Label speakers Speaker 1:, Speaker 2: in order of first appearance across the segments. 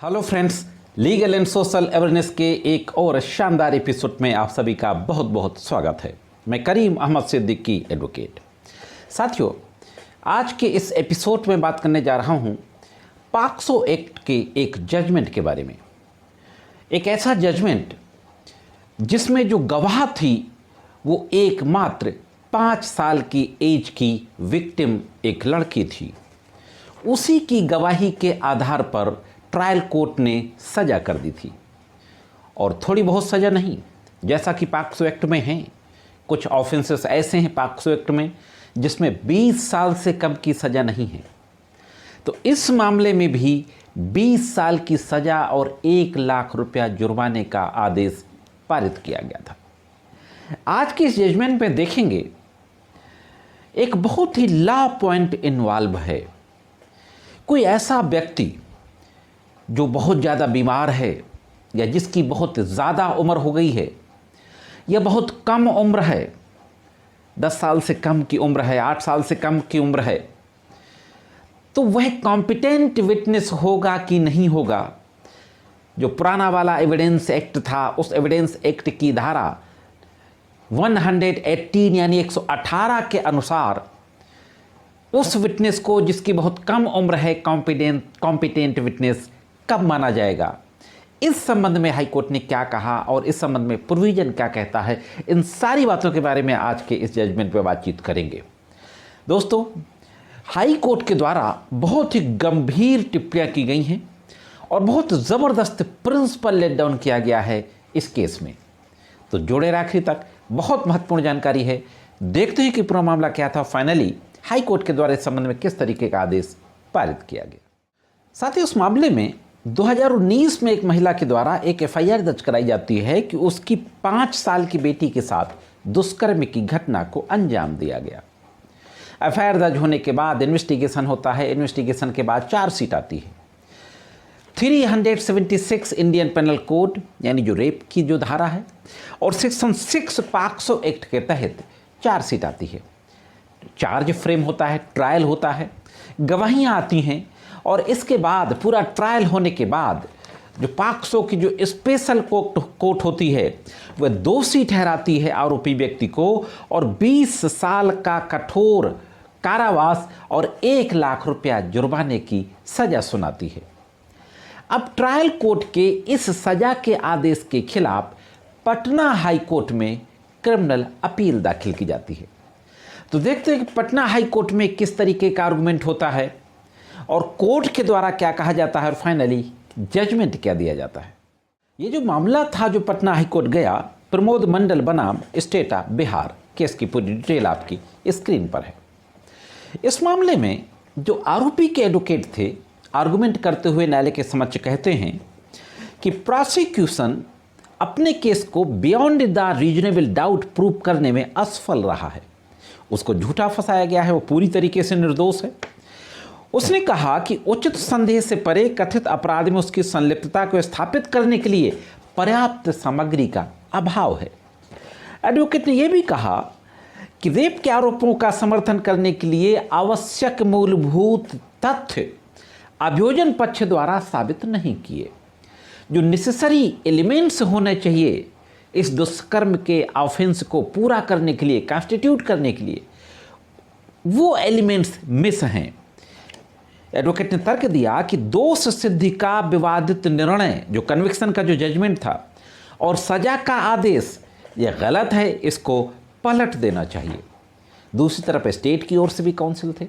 Speaker 1: Hello friends, legal and social awareness के एक और शानदार एपिसोड में आप सभी का बहुत बहुत स्वागत है। मैं करीम अहमद सिद्दीकी एडवोकेट। साथियों, आज के इस एपिसोड में बात करने जा रहा हूं पॉक्सो एक्ट के एक जजमेंट के बारे में। एक ऐसा जजमेंट जिसमें जो गवाह थी वो एकमात्र 5 साल की एज की विक्टिम एक लड़की थी। उसी की गवाही के आधार पर ट्रायल कोर्ट ने सज़ा कर दी थी, और थोड़ी बहुत सज़ा नहीं, जैसा कि पॉक्सो एक्ट में हैं। कुछ ऑफेंसेस ऐसे हैं पॉक्सो एक्ट में जिसमें 20 साल से कम की सज़ा नहीं है। तो इस मामले में भी 20 साल की सज़ा और 1 लाख रुपया जुर्माने का आदेश पारित किया गया था। आज के इस जजमेंट में देखेंगे एक बहुत ही लॉ पॉइंट इन्वॉल्व है। कोई ऐसा व्यक्ति जो बहुत ज़्यादा बीमार है, या जिसकी बहुत ज़्यादा उम्र हो गई है, या बहुत कम उम्र है, 10 साल से कम की उम्र है, 8 साल से कम की उम्र है, तो वह कॉम्पिटेंट विटनेस होगा कि नहीं होगा। जो पुराना वाला एविडेंस एक्ट था, उस एविडेंस एक्ट की धारा 118 यानी 118 के अनुसार उस विटनेस को, जिसकी बहुत कम उम्र है, कॉम्पिटेंट विटनेस कब माना जाएगा। इस संबंध में हाई कोर्ट ने क्या कहा और इस संबंध में प्रोविजन क्या कहता है, इन सारी बातों के बारे में आज के इस जजमेंट में बातचीत करेंगे। दोस्तों, हाई कोर्ट के द्वारा बहुत ही गंभीर टिप्पणियां की गई हैं और बहुत ज़बरदस्त प्रिंसिपल लेट डाउन किया गया है इस केस में। तो जुड़े रहे आखिरी तक, बहुत महत्वपूर्ण जानकारी है। देखते हैं कि पूरा मामला क्या था। फाइनली हाई कोर्ट के द्वारा इस संबंध में किस तरीके का आदेश पारित किया गया। साथ ही उस मामले में 2019 में एक महिला के द्वारा एक एफआईआर दर्ज कराई जाती है कि उसकी 5 साल की बेटी के साथ दुष्कर्म की घटना को अंजाम दिया गया। एफआईआर दर्ज होने के बाद इन्वेस्टिगेशन होता है। इन्वेस्टिगेशन के बाद चार्जशीट आती है। 376 इंडियन पेनल कोड यानी जो रेप की जो धारा है, और सेक्शन 6 पॉक्सो एक्ट के तहत चार्जशीट आती है। चार्ज फ्रेम होता है, ट्रायल होता है, गवाहियाँ आती हैं, और इसके बाद पूरा ट्रायल होने के बाद जो पॉक्सो की जो स्पेशल कोर्ट होती है वह दोषी ठहराती है आरोपी व्यक्ति को, और 20 साल का कठोर कारावास और 1 लाख रुपया जुर्माने की सज़ा सुनाती है। अब ट्रायल कोर्ट के इस सज़ा के आदेश के खिलाफ पटना हाई कोर्ट में क्रिमिनल अपील दाखिल की जाती है। तो देखते हैं कि पटना हाई कोर्ट में किस तरीके का आर्गुमेंट होता है और कोर्ट के द्वारा क्या कहा जाता है, और फाइनली जजमेंट क्या दिया जाता है। ये जो मामला था जो पटना हाई कोर्ट गया, प्रमोद मंडल बनाम स्टेट ऑफ बिहार। केस की पूरी डिटेल आपकी स्क्रीन पर है। इस मामले में जो आरोपी के एडवोकेट थे, आर्गुमेंट करते हुए न्यायालय के समक्ष कहते हैं कि प्रोसिक्यूशन अपने केस को beyond the reasonable doubt prove करने में असफल रहा है। उसको झूठा फंसाया गया है, वो पूरी तरीके से निर्दोष है। उसने कहा कि उचित संदेह से परे कथित अपराध में उसकी संलिप्तता को स्थापित करने के लिए पर्याप्त सामग्री का अभाव है। एडवोकेट ने यह भी कहा कि रेप के आरोपों का समर्थन करने के लिए आवश्यक मूलभूत तथ्य अभियोजन पक्ष द्वारा साबित नहीं किए। जो नेसेसरी एलिमेंट्स होने चाहिए इस दुष्कर्म के ऑफेंस को पूरा करने के लिए, कॉन्स्टिट्यूट करने के लिए, वो एलिमेंट्स मिस हैं। एडवोकेट ने तर्क दिया कि दोष सिद्धि का विवादित निर्णय, जो कन्विक्शन का जो जजमेंट था और सजा का आदेश, यह गलत है, इसको पलट देना चाहिए। दूसरी तरफ स्टेट की ओर से भी काउंसिल थे।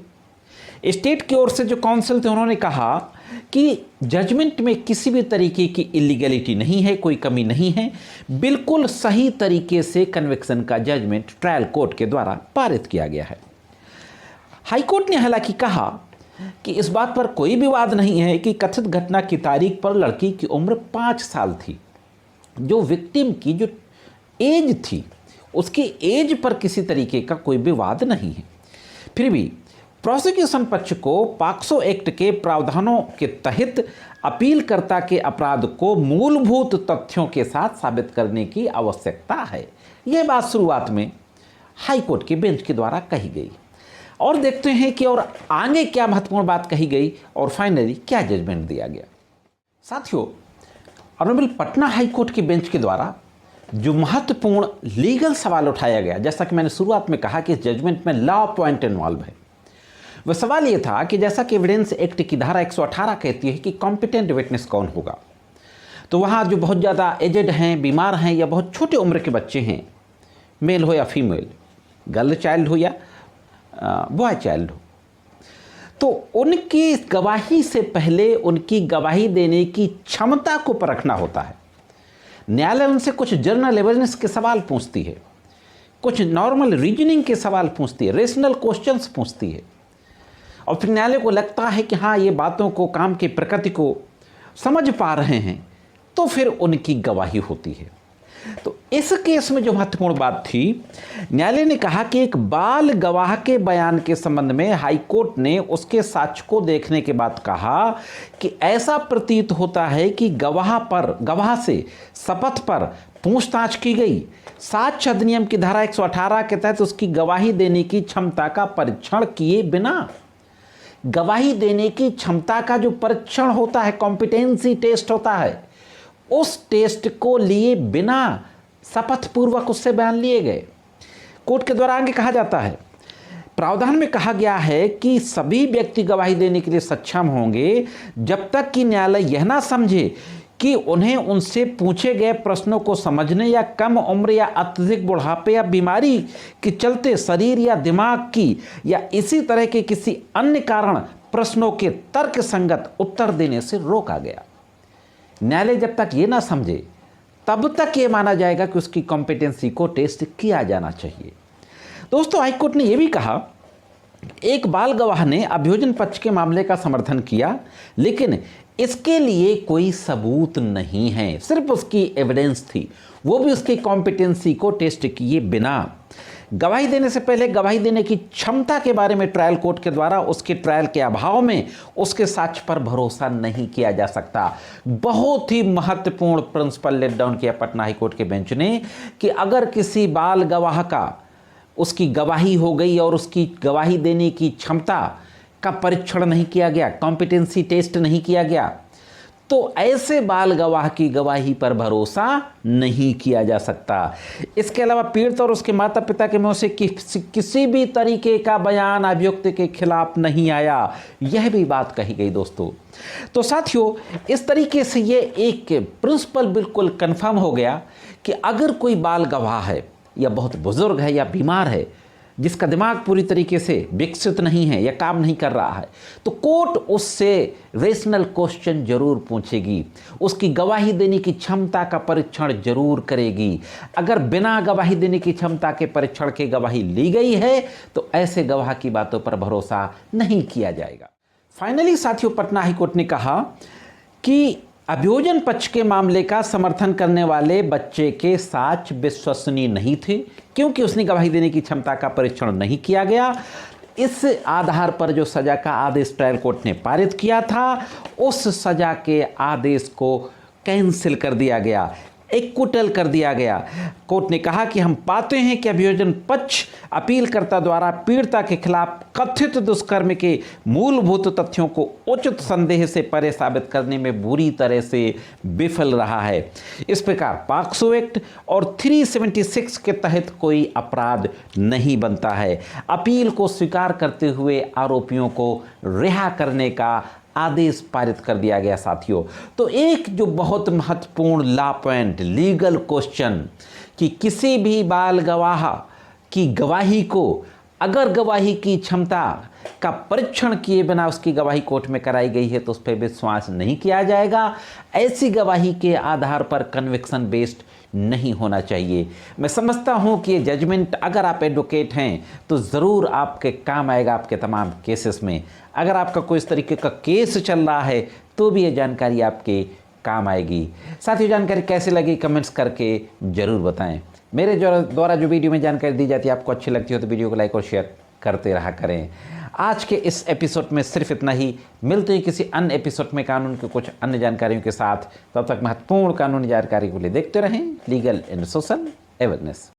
Speaker 1: स्टेट की ओर से जो काउंसिल थे, उन्होंने कहा कि जजमेंट में किसी भी तरीके की इलीगैलिटी नहीं है, कोई कमी नहीं है, बिल्कुल सही तरीके से कन्विक्शन का जजमेंट ट्रायल कोर्ट के द्वारा पारित किया गया है। हाई कोर्ट ने हालांकि कहा कि इस बात पर कोई विवाद नहीं है कि कथित घटना की तारीख पर लड़की की उम्र 5 साल थी। जो विक्टिम की जो एज थी, उसकी एज पर किसी तरीके का कोई विवाद नहीं है। फिर भी प्रोसिक्यूशन पक्ष को पॉक्सो एक्ट के प्रावधानों के तहत अपीलकर्ता के अपराध को मूलभूत तथ्यों के साथ साबित करने की आवश्यकता है। यह बात शुरुआत में हाई कोर्ट के बेंच के द्वारा कही गई, और देखते हैं कि और आगे क्या महत्वपूर्ण बात कही गई और फाइनली क्या जजमेंट दिया गया। साथियों, ऑनरेबल पटना हाई कोर्ट की बेंच के द्वारा जो महत्वपूर्ण लीगल सवाल उठाया गया, जैसा कि मैंने शुरुआत में कहा कि इस जजमेंट में लॉ पॉइंट इन्वॉल्व है, वह सवाल ये था कि जैसा कि एविडेंस एक्ट की धारा 118 कहती है कि कॉम्पिटेंट विटनेस कौन होगा, तो वहाँ जो बहुत ज़्यादा एजेड हैं, बीमार हैं या बहुत छोटे उम्र के बच्चे हैं, मेल हो या फीमेल, गर्ल चाइल्ड हो या बॉय चाइल्ड हो, तो उनकी गवाही से पहले उनकी गवाही देने की क्षमता को परखना होता है। न्यायालय उनसे कुछ जनरल अवेयरनेस के सवाल पूछती है, कुछ नॉर्मल रीजनिंग के सवाल पूछती है, रेशनल क्वेश्चंस पूछती है, और फिर न्यायालय को लगता है कि हाँ, ये बातों को, काम की प्रकृति को समझ पा रहे हैं, तो फिर उनकी गवाही होती है। तो इस केस में जो महत्वपूर्ण बात थी, न्यायालय ने कहा कि एक बाल गवाह के बयान के संबंध में हाई कोर्ट ने उसके साक्ष्य को देखने के बाद कहा कि ऐसा प्रतीत होता है कि गवाह से शपथ पर पूछताछ की गई, साक्ष्य अधिनियम की धारा 118 के तहत उसकी गवाही देने की क्षमता का परीक्षण किए बिना, गवाही देने की क्षमता का जो परीक्षण होता है, कॉम्पिटेंसी टेस्ट होता है, उस टेस्ट को लिए बिना शपथ पूर्वक उससे बयान लिए गए। कोर्ट के द्वारा आगे कहा जाता है, प्रावधान में कहा गया है कि सभी व्यक्ति गवाही देने के लिए सक्षम होंगे जब तक कि न्यायालय यह ना समझे कि उन्हें उनसे पूछे गए प्रश्नों को समझने या कम उम्र या अत्यधिक बुढ़ापे या बीमारी के चलते शरीर या दिमाग की या इसी तरह के किसी अन्य कारण प्रश्नों के तर्क संगत उत्तर देने से रोका गया। न्यायालय जब तक ये ना समझे तब तक ये माना जाएगा कि उसकी कॉम्पिटेंसी को टेस्ट किया जाना चाहिए। दोस्तों, हाईकोर्ट ने यह भी कहा, एक बाल गवाह ने अभियोजन पक्ष के मामले का समर्थन किया, लेकिन इसके लिए कोई सबूत नहीं है, सिर्फ उसकी एविडेंस थी, वो भी उसकी कॉम्पिटेंसी को टेस्ट किए बिना। गवाही देने से पहले गवाही देने की क्षमता के बारे में ट्रायल कोर्ट के द्वारा उसके ट्रायल के अभाव में उसके साक्ष्य पर भरोसा नहीं किया जा सकता। बहुत ही महत्वपूर्ण प्रिंसिपल लेट डाउन किया पटना हाई कोर्ट के बेंच ने कि अगर किसी बाल गवाह का उसकी गवाही हो गई और उसकी गवाही देने की क्षमता का परीक्षण नहीं किया गया, कॉम्पिटेंसी टेस्ट नहीं किया गया, तो ऐसे बाल गवाह की गवाही पर भरोसा नहीं किया जा सकता। इसके अलावा पीड़ित और उसके माता पिता के मुंह से किसी भी तरीके का बयान अभियुक्त के खिलाफ नहीं आया, यह भी बात कही गई दोस्तों। तो साथियों, इस तरीके से ये एक प्रिंसिपल बिल्कुल कंफर्म हो गया कि अगर कोई बाल गवाह है या बहुत बुजुर्ग है या बीमार है, जिसका दिमाग पूरी तरीके से विकसित नहीं है या काम नहीं कर रहा है, तो कोर्ट उससे रेशनल क्वेश्चन जरूर पूछेगी, उसकी गवाही देने की क्षमता का परीक्षण जरूर करेगी। अगर बिना गवाही देने की क्षमता के परीक्षण के गवाही ली गई है तो ऐसे गवाह की बातों पर भरोसा नहीं किया जाएगा। फाइनली साथियों, पटना हाईकोर्ट ने कहा कि अभियोजन पक्ष के मामले का समर्थन करने वाले बच्चे के साक्ष्य विश्वसनीय नहीं थे, क्योंकि उसने गवाही देने की क्षमता का परीक्षण नहीं किया गया। इस आधार पर जो सजा का आदेश ट्रायल कोर्ट ने पारित किया था, उस सजा के आदेश को कैंसिल कर दिया गया, एक्विटल कर दिया गया। कोर्ट ने कहा कि हम पाते हैं कि अभियोजन पक्ष अपीलकर्ता द्वारा पीड़िता के खिलाफ कथित दुष्कर्म के मूलभूत तथ्यों को उचित संदेह से परे साबित करने में बुरी तरह से विफल रहा है। इस प्रकार पॉक्सो एक्ट और 376 के तहत कोई अपराध नहीं बनता है। अपील को स्वीकार करते हुए आरोपियों को रिहा करने का आदेश पारित कर दिया गया। साथियों, तो एक जो बहुत महत्वपूर्ण लॉ पॉइंट, लीगल क्वेश्चन, कि किसी भी बाल गवाह की गवाही को अगर गवाही की क्षमता का परीक्षण किए बिना उसकी गवाही कोर्ट में कराई गई है तो उस पर विश्वास नहीं किया जाएगा। ऐसी गवाही के आधार पर कन्विक्शन बेस्ड नहीं होना चाहिए। मैं समझता हूं कि ये जजमेंट, अगर आप एडवोकेट हैं तो ज़रूर आपके काम आएगा आपके तमाम केसेस में। अगर आपका कोई इस तरीके का केस चल रहा है तो भी ये जानकारी आपके काम आएगी। साथ ही जानकारी कैसे लगी कमेंट्स करके ज़रूर बताएं। मेरे द्वारा जो वीडियो में जानकारी दी जाती है आपको अच्छी लगती हो तो वीडियो को लाइक और शेयर करते रहा करें। आज के इस एपिसोड में सिर्फ इतना ही। मिलते हैं किसी अन्य एपिसोड में कानून के कुछ अन्य जानकारियों के साथ। तब तक महत्वपूर्ण कानूनी जानकारी के लिए देखते रहें लीगल एंड सोशल अवेयरनेस।